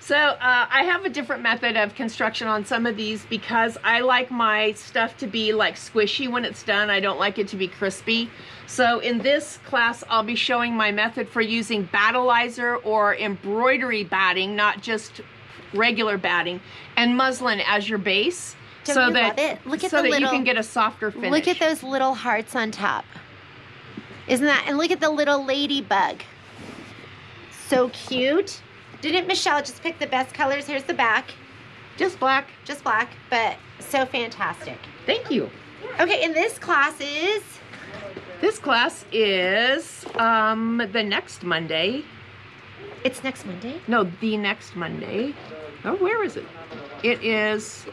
So I have a different method of construction on some of these because I like my stuff to be like squishy when it's done. I don't like it to be crispy. So in this class, I'll be showing my method for using battleizer or embroidery batting, not just regular batting, and muslin as your base. Don't so you that love it? Look at so the that little, you can get a softer finish. look at those little hearts on top. Isn't that, and look at the little ladybug. So cute. Didn't Michelle just pick the best colors? Here's the back. Just black. Just black, but so fantastic. Thank you. Okay, and this class is? This class is the next Monday. It's next Monday? No, the next Monday. Oh, where is it? It is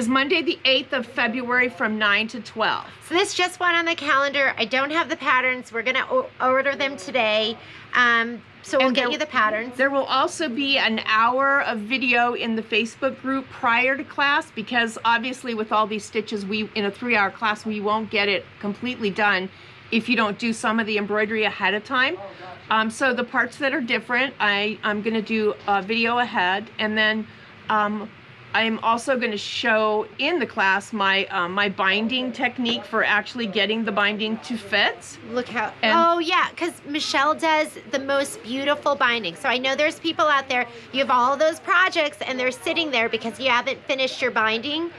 Monday the 8th of February from 9 to 12. So this just went on the calendar. I don't have the patterns. We're gonna order them today. So we'll And get there- you the patterns. There will also be an hour of video in the Facebook group prior to class, because obviously with all these stitches, in a 3-hour class, we won't get it completely done if you don't do some of the embroidery ahead of time. So the parts that are different, I'm gonna do a video ahead, and then I'm also going to show in the class my my binding technique for actually getting the binding to fit. Look how, And- oh yeah, because Michelle does the most beautiful binding. So I know there's people out there, you have all those projects and they're sitting there because you haven't finished your binding.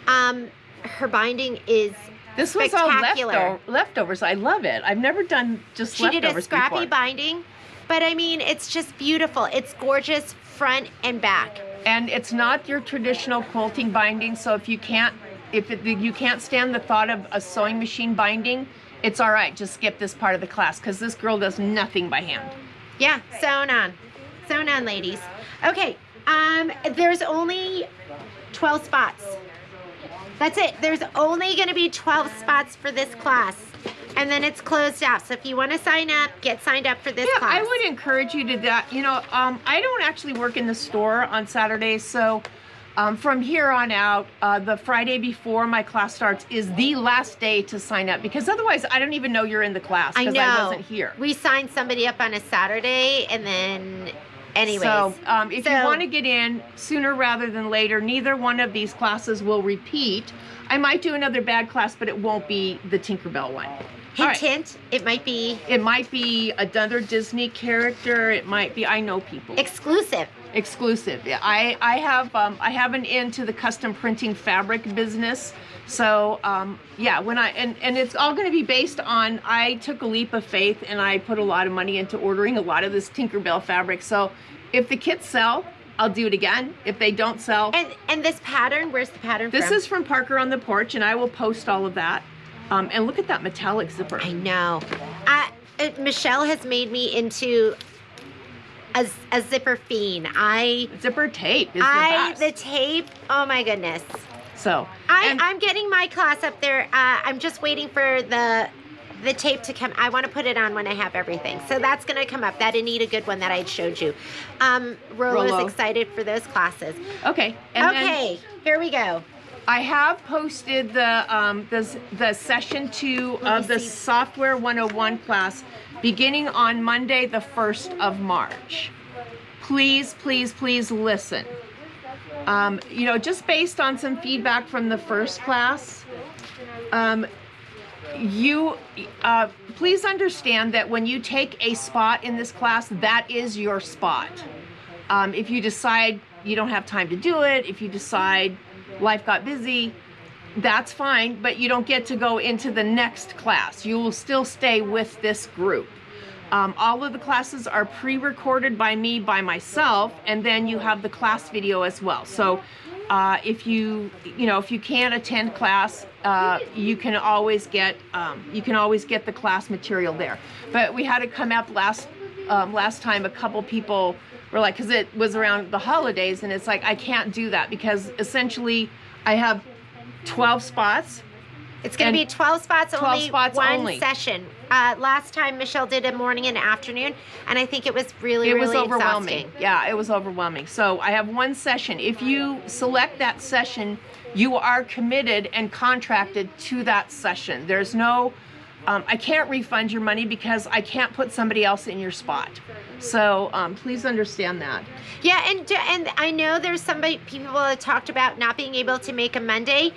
Her binding is This was all spectacular. leftovers. I love it. I've never done just She did leftovers a scrappy before. binding, but I mean, it's just beautiful. It's gorgeous front and back. And it's not your traditional quilting binding, so if you can't stand the thought of a sewing machine binding, it's all right. Just skip this part of the class, because this girl does nothing by hand. Yeah, sewn on, ladies. Okay, there's only 12 spots. That's it. There's only going to be 12 spots for this class, and then it's closed off. So if you want to sign up, get signed up for this Yeah, class. I would encourage you to that. You know, I don't actually work in the store on Saturdays, so from here on out, the Friday before my class starts is the last day to sign up, because otherwise I don't even know you're in the class I because know. I wasn't here. We signed somebody up on a Saturday, and then, anyways. So if you So- want to get in sooner rather than later, neither one of these classes will repeat. I might do another bag class, but it won't be the Tinkerbell one. All hint, right. hint, it might be It might be another Disney character. It might be, I know people. exclusive. Exclusive. Yeah, I have an into the custom printing fabric business. So yeah, when and it's all going to be based on, I took a leap of faith and I put a lot of money into ordering a lot of this Tinkerbell fabric. So if the kits sell, I'll do it again. If they don't sell, And this pattern, where's the pattern this from? is from Parker on the Porch, and I will post all of that. And look at that metallic zipper. I know. Michelle has made me into a zipper fiend. Zipper tape is the best. The tape, oh my goodness. So I'm getting my class up there. I'm just waiting for the tape to come. I want to put it on when I have everything. So that's going to come up. That Anita Good one that I showed you. Rolo's Rolo. excited for those classes. okay. And then Okay, here we go. I have posted the session 2 Let of me the see. Software 101 class beginning on Monday, the 1st of March. Please, please, please listen. You know, just based on some feedback from the first class, please understand that when you take a spot in this class, that is your spot. If you decide you don't have time to do it, if you decide life got busy, that's fine, but you don't get to go into the next class. You will still stay with this group. All of the classes are pre-recorded by me, by myself, and then you have the class video as well. So if you can't attend class, you can always get the class material there. But we had it come up last time. A couple people were like, because it was around the holidays, and it's like, I can't do that because essentially I have 12 spots. It's going to be 12 spots, 12 only spots one only. session. Last time Michelle did a morning and afternoon, and I think it was really, It was really overwhelming. exhausting. Yeah, it was overwhelming. So I have one session. If you select that session, you are committed and contracted to that session. There's no, I can't refund your money because I can't put somebody else in your spot. So please understand that. Yeah, and I know there's people that talked about not being able to make a Monday.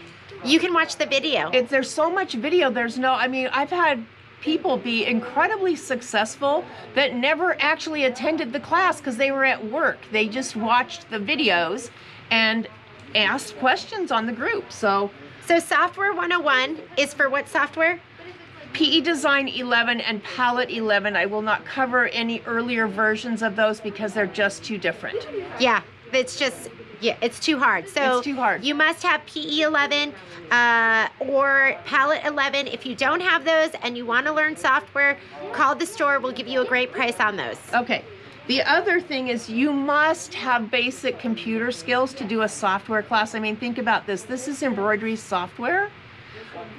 You can watch the video. There's so much video. I've had people be incredibly successful that never actually attended the class because they were at work. They just watched the videos, and asked questions on the group. So Software 101 is for what software? PE Design 11 and Palette 11. I will not cover any earlier versions of those because they're just too different. Yeah, it's just, yeah, it's too hard. So It's too hard. you must have PE 11 or Palette 11. If you don't have those and you want to learn software, call the store. We'll give you a great price on those. Okay. The other thing is you must have basic computer skills to do a software class. I mean, think about this. This is embroidery software.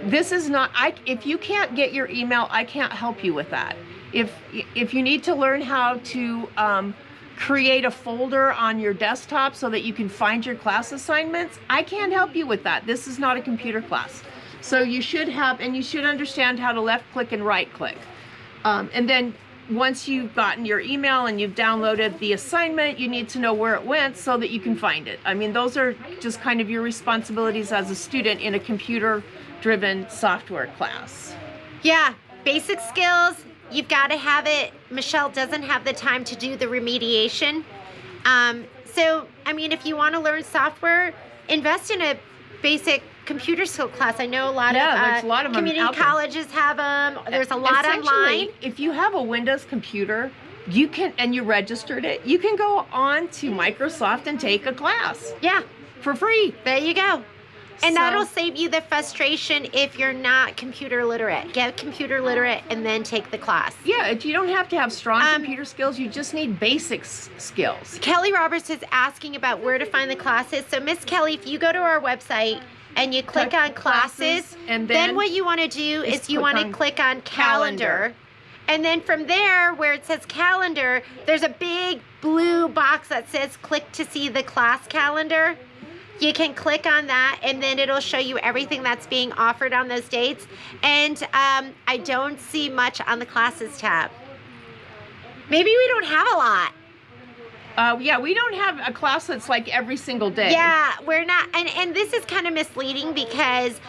This is not, if you can't get your email, I can't help you with that. If you need to learn how to create a folder on your desktop so that you can find your class assignments, I can't help you with that. This is not a computer class. So you should have, and you should understand how to left click and right click. And then once you've gotten your email and you've downloaded the assignment, you need to know where it went so that you can find it. I mean, those are just kind of your responsibilities as a student in a computer-driven software class. Yeah, basic skills, you've got to have it. Michelle doesn't have the time to do the remediation. So, I mean, if you want to learn software, invest in a basic computer skill class. I know there's a lot of them community out there. colleges have them. There's a lot online. If you have a Windows computer, you can, and you registered it, you can go on to Microsoft and take a class Yeah, for free. there you go. And So- that'll save you the frustration if you're not computer literate. Get computer literate and then take the class. Yeah, you don't have to have strong computer skills. You just need basic skills. Kelly Roberts is asking about where to find the classes. So Miss Kelly, if you go to our website and you click on classes, and then what you want to do is you want to click on calendar. And then from there, where it says calendar, there's a big blue box that says click to see the class calendar. You can click on that and then it'll show you everything that's being offered on those dates. And I don't see much on the classes tab. Maybe we don't have a lot. Yeah, we don't have a class that's like every single day. Yeah, we're not, and this is kind of misleading because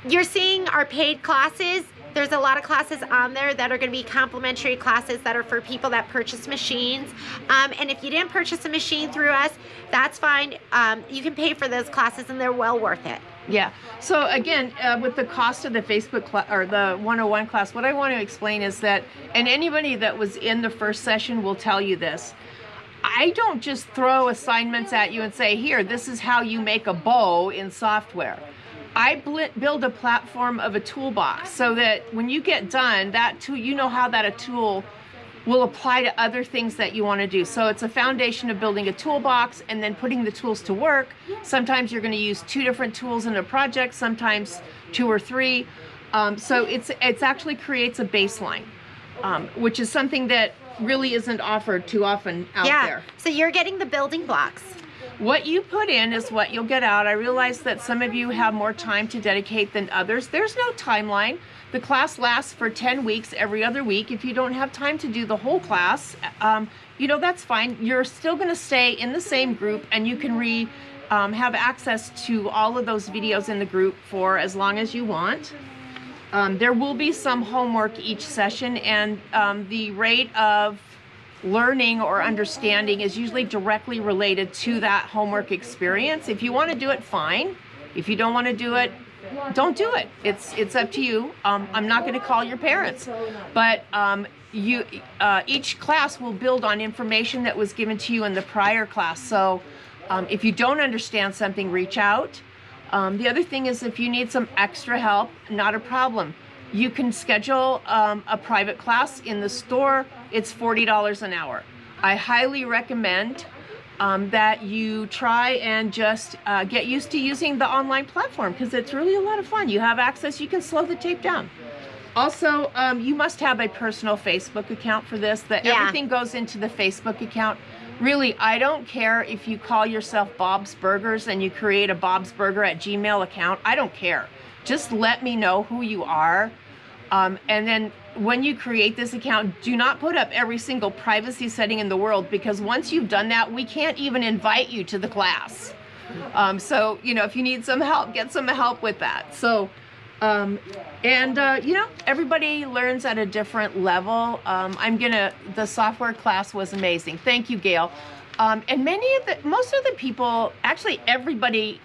you're seeing our paid classes. There's a lot of classes on there that are going to be complimentary classes that are for people that purchase machines. And if you didn't purchase a machine through us, that's fine. You can pay for those classes and they're well worth it. Yeah. So again, with the cost of the Facebook or the 101 class, what I want to explain is that, and anybody that was in the first session will tell you this, I don't just throw assignments at you and say, here, this is how you make a bow in software. I build a platform of a toolbox so that when you get done, that tool, you know how that a tool will apply to other things that you want to do. So it's a foundation of building a toolbox and then putting the tools to work. Sometimes you're going to use 2 different tools in a project, sometimes 2 or 3. So it's actually creates a baseline, which is something that really isn't offered too often out there. So you're getting the building blocks. What you put in is what you'll get out. I realize that some of you have more time to dedicate than others. There's no timeline. The class lasts for 10 weeks every other week. If you don't have time to do the whole class, you know, that's fine. You're still going to stay in the same group and you can have access to all of those videos in the group for as long as you want. There will be some homework each session, and the rate of learning or understanding is usually directly related to that homework experience. If you want to do it, fine. If you don't want to do it, don't do it. It's up to you. I'm not going to call your parents, but each class will build on information that was given to you in the prior class. So if you don't understand something, reach out. The other thing is, if you need some extra help, not a problem. You can schedule a private class in the store. It's $40 an hour. I highly recommend that you try and just get used to using the online platform because it's really a lot of fun. You have access, you can slow the tape down. Also, you must have a personal Facebook account for this. Everything goes into the Facebook account. Really, I don't care if you call yourself Bob's Burgers and you create a Bob's Burger at Gmail account. I don't care. Just let me know who you are. And then when you create this account, do not put up every single privacy setting in the world, because once you've done that, we can't even invite you to the class. So, you know, if you need some help, get some help with that. So, you know, everybody learns at a different level. The software class was amazing. Thank you, Gail. And most of the people, actually everybody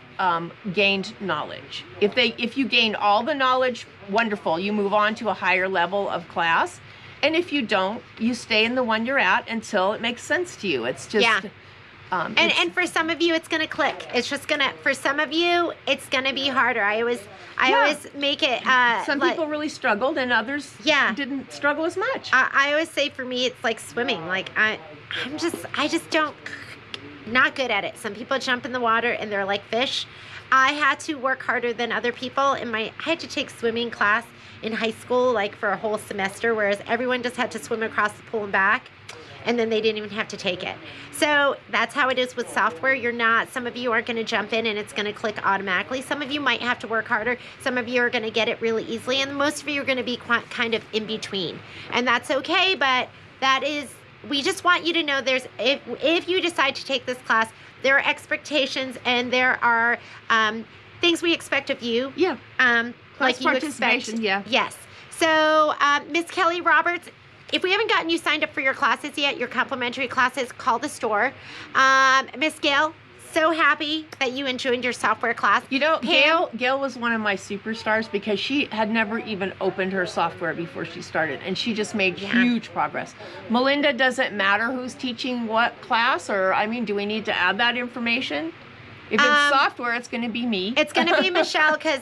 gained knowledge. If you gain all the knowledge, wonderful, you move on to a higher level of class. And if you don't, you stay in the one you're at until it makes sense to you. It's just, Yeah. And for some of you, it's gonna click. It's just gonna. For some of you, it's gonna be harder. I always make it. some people really struggled, and others didn't struggle as much. I always say for me, it's like swimming. Like I just don't, not good at it. Some people jump in the water and they're like fish. I had to work harder than other people. I had to take swimming class in high school, like for a whole semester, whereas everyone just had to swim across the pool and back, and then they didn't even have to take it. So that's how it is with software. Some of you aren't going to jump in and it's going to click automatically. Some of you might have to work harder. Some of you are going to get it really easily, and most of you are going to be kind of in between. And that's okay, but we just want you to know if you decide to take this class, there are expectations and there are things we expect of you. Yeah. Like you expect. Yeah. Yes. So, Miss Kelly Roberts, if we haven't gotten you signed up for your classes yet, your complimentary classes, call the store. Miss Gail, so happy that you enjoyed your software class. You know, Gail was one of my superstars because she had never even opened her software before she started, and she just made huge progress. Melinda, doesn't matter who's teaching what class, or do we need to add that information? If it's software, it's going to be me. It's going to be Michelle, because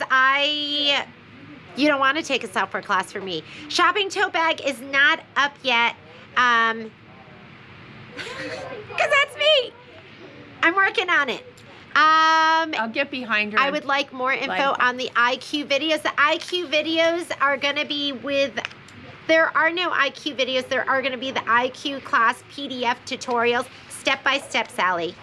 you don't want to take a software class for me. Shopping tote bag is not up yet, because that's me. I'm working on it. I'll get behind her. I would like more info on the IQ videos. The IQ videos are going to be there are no IQ videos. There are going to be the IQ class PDF tutorials, step-by-step, Sally.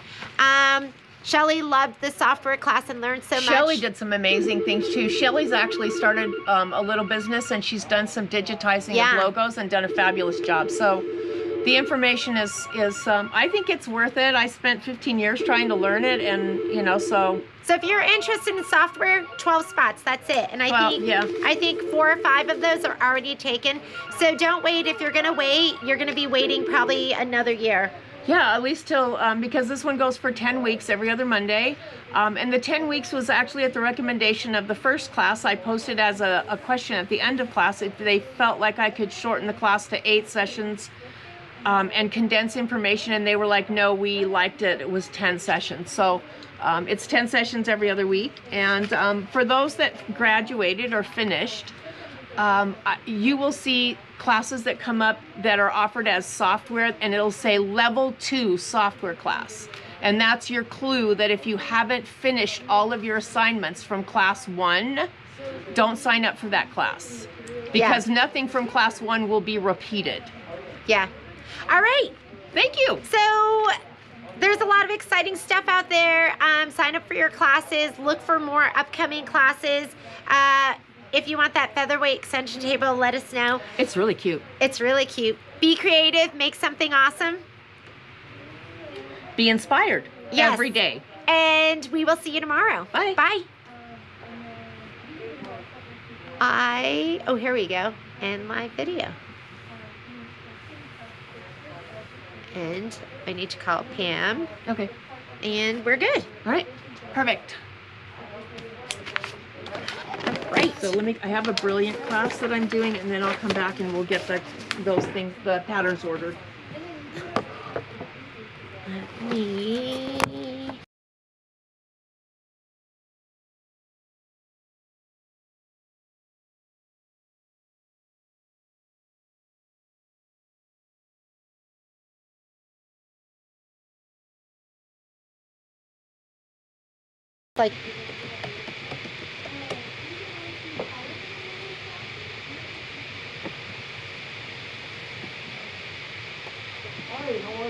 Shelly loved the software class and learned so much. Shelly did some amazing things too. Shelly's actually started a little business, and she's done some digitizing of logos and done a fabulous job. So the information is I think it's worth it. I spent 15 years trying to learn it, and so. So if you're interested in software, 12 spots, that's it. And I think 4 or 5 of those are already taken. So don't wait. If you're going to wait, you're going to be waiting probably another year. Yeah, at least till, because this one goes for 10 weeks every other Monday. And the 10 weeks was actually at the recommendation of the first class. I posted as a question at the end of class if they felt like I could shorten the class to 8 sessions and condense information. And they were like, no, we liked it. It was 10 sessions. So it's 10 sessions every other week. And for those that graduated or finished, you will see classes that come up that are offered as software, and it'll say level 2 software class. And that's your clue that if you haven't finished all of your assignments from class 1, don't sign up for that class, because nothing from class 1 will be repeated. Yeah. All right. Thank you. So there's a lot of exciting stuff out there. Sign up for your classes. Look for more upcoming classes. If you want that featherweight extension table, let us know. It's really cute. It's really cute. Be creative. Make something awesome. Be inspired every day. And we will see you tomorrow. Bye. Bye. Here we go. End live video. And I need to call Pam. Okay. And we're good. All right. Perfect. Right. So I have a brilliant class that I'm doing, and then I'll come back and we'll get those things, the patterns ordered. Let me... like